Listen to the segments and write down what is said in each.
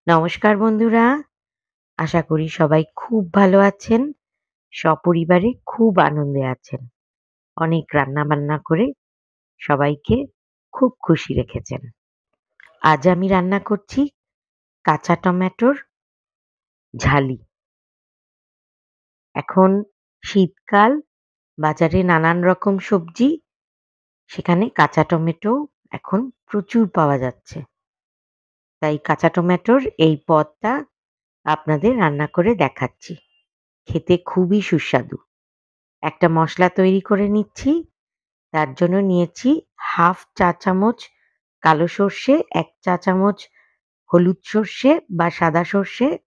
নমস্কার বন্ধুরা, আশা করি সবাই খুব ভালো আছেন, সপরিবারে খুব আনন্দে আছেন। অনেক রান্না-বান্না করে সবাইকে খুব খুশি রেখেছেন। আজ আমি রান্না করছি কাঁচা টমেটোর ঝালি। এখন শীতকাল, বাজারে নানান রকম সবজি, সেখানে কাঁচা টমেটো এখন প্রচুর পাওয়া যাচ্ছে। তাই কাঁচা টমেটোর এই পদটা আপনাদের রান্না করে দেখাচ্ছি। খেতে খুবই সুস্বাদু। একটা মশলা তৈরি করে নিচ্ছি। তার জন্য নিয়েছি হাফ চা চামচ কালো সর্ষে, ১ চা চামচ হলুদ সর্ষে বা সাদা সর্ষে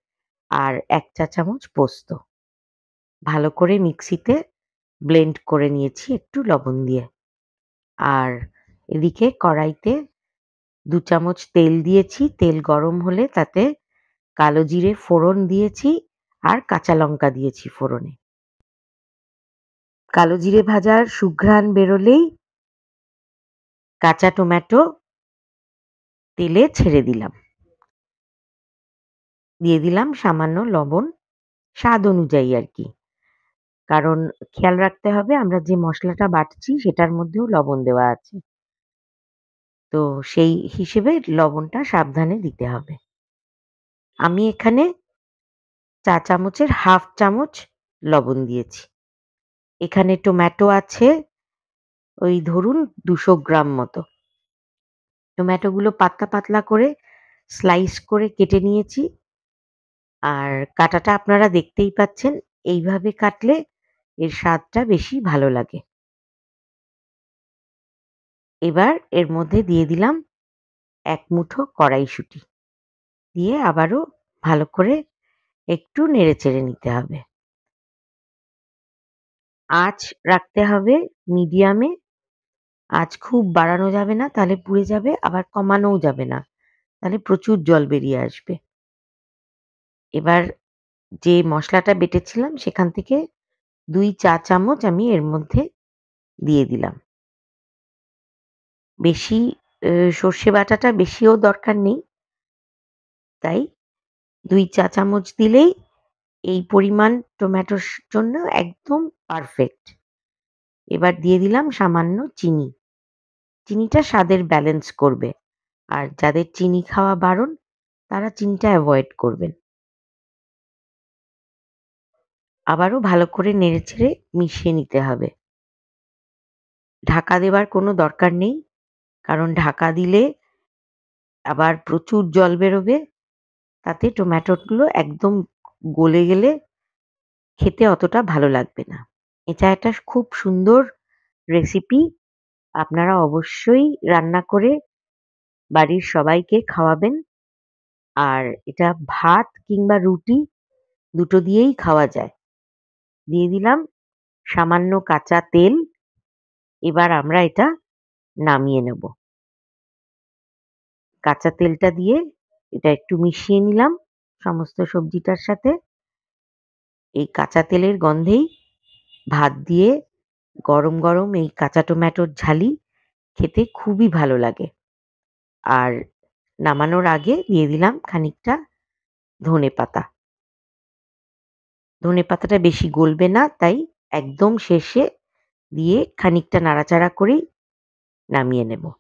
আর ১ চা চামচ পোস্ত। ভালো করে মিক্সিতে ব্লেন্ড করে নিয়েছি একটু লবণ দিয়ে। আর এদিকে কড়াইতে ২ চামচ তেল দিয়েছি। তেল গরম হলে তাতে কালো জিরে ফোড়ন দিয়েছি আর কাঁচা লঙ্কা দিয়েছি ফোড়নে। কালো জিরে ভাজার সুঘ্রাণ বেরোলেই কাঁচা টমেটো তেলে ছেড়ে দিলাম। দিয়ে দিলাম সামান্য লবণ, স্বাদ অনুযায়ী আরকি। কারণ খেয়াল রাখতে হবে আমরা যে মসলাটা বাটছি সেটার মধ্যেও লবণ দেওয়া আছে। তো সেই হিসেবে লবণটা সাবধানে দিতে হবে। আমি এখানে চা চামচের হাফ চামচ লবণ দিয়েছি। এখানে টমেটো আছে ওই ধরুন ২০০ গ্রাম মতো। টমেটোগুলো পাতলা, পাতলা করে স্লাইস করে কেটে নিয়েছি। আর কাটাটা আপনারা দেখতেই পাচ্ছেন। এইভাবে কাটলে এর স্বাদটা বেশি ভালো লাগে। এবার এর মধ্যে দিয়ে দিলাম ১ মুঠো কড়াইশুঁটি। দিয়ে আবারও ভালো করে একটু নেড়েচেড়ে নিতে হবে। আঁচ রাখতে হবে মিডিয়ামে। আঁচ খুব বাড়ানো যাবে না, তাহলে পুড়ে যাবে, আবার কমানোও যাবে না। তাহলে প্রচুর জল বেরিয়ে আসবে। এবার যে মসলাটা বেটেছিলাম সেখান থেকে ২ চা চামচ আমি এর মধ্যে দিয়ে দিলাম। বেশি সর্ষে বাটাটা বেশিও দরকার নেই। তাই ২ চা চামচ দিলেই এই পরিমাণ টমেটোর জন্য একদম পারফেক্ট। এবার দিয়ে দিলাম সামান্য চিনি। চিনিটা স্বাদের ব্যালেন্স করবে। আর যাদের চিনি খাওয়া বারণ তারা চিনিটা এভয়েড করবেন। আবারও ভালো করে নেড়েচেড়ে মিশিয়ে নিতে হবে। ঢাকা দেবার কোনো দরকার নেই। কারণ ঢাকা দিলে আবার প্রচুর জল বেরোবে। তাতে টমেটোগুলো একদম গলে গেলে খেতে অতটা ভালো লাগবে না। এটা একটা খুব সুন্দর রেসিপি। আপনারা অবশ্যই রান্না করে বাড়ির সবাইকে খাওয়াবেন। আর এটা ভাত কিংবা রুটি দুটো দিয়েই খাওয়া যায়। দিয়ে দিলাম সামান্য কাঁচা তেল। এবার আমরা এটা নামিয়ে নেব। কাঁচা তেলটা দিয়ে এটা একটু মিশিয়ে নিলাম সমস্ত সবজিটার সাথে। এই কাঁচা তেলের গন্ধেই ভাত দিয়ে গরম, গরম এই কাঁচা টমেটোর ঝালি খেতে খুবই ভালো লাগে। আর নামানোর আগে দিয়ে দিলাম খানিকটা ধনেপাতা। ধনেপাতাটা বেশি গলবে না, তাই একদম শেষে দিয়ে খানিকটা নাড়াচাড়া করেই নামিয়ে নেব।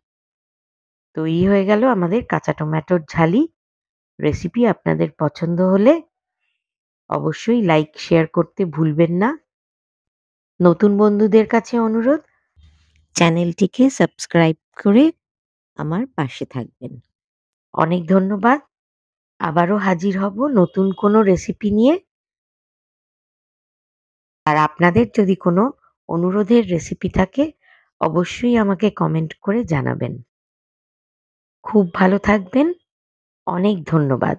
তৈরি হয়ে গেল আমাদের কাঁচা টমেটোর ঝালি। রেসিপি আপনাদের পছন্দ হলে অবশ্যই লাইক, শেয়ার করতে ভুলবেন না। নতুন বন্ধুদের কাছে অনুরোধ, চ্যানেলটিকে সাবস্ক্রাইব করে আমার পাশে থাকবেন। অনেক ধন্যবাদ। আবারও হাজির হব নতুন কোনো রেসিপি নিয়ে। আর আপনাদের যদি কোনো অনুরোধের রেসিপি থাকে অবশ্যই আমাকে কমেন্ট করে জানাবেন। খুব ভালো থাকবেন। অনেক ধন্যবাদ।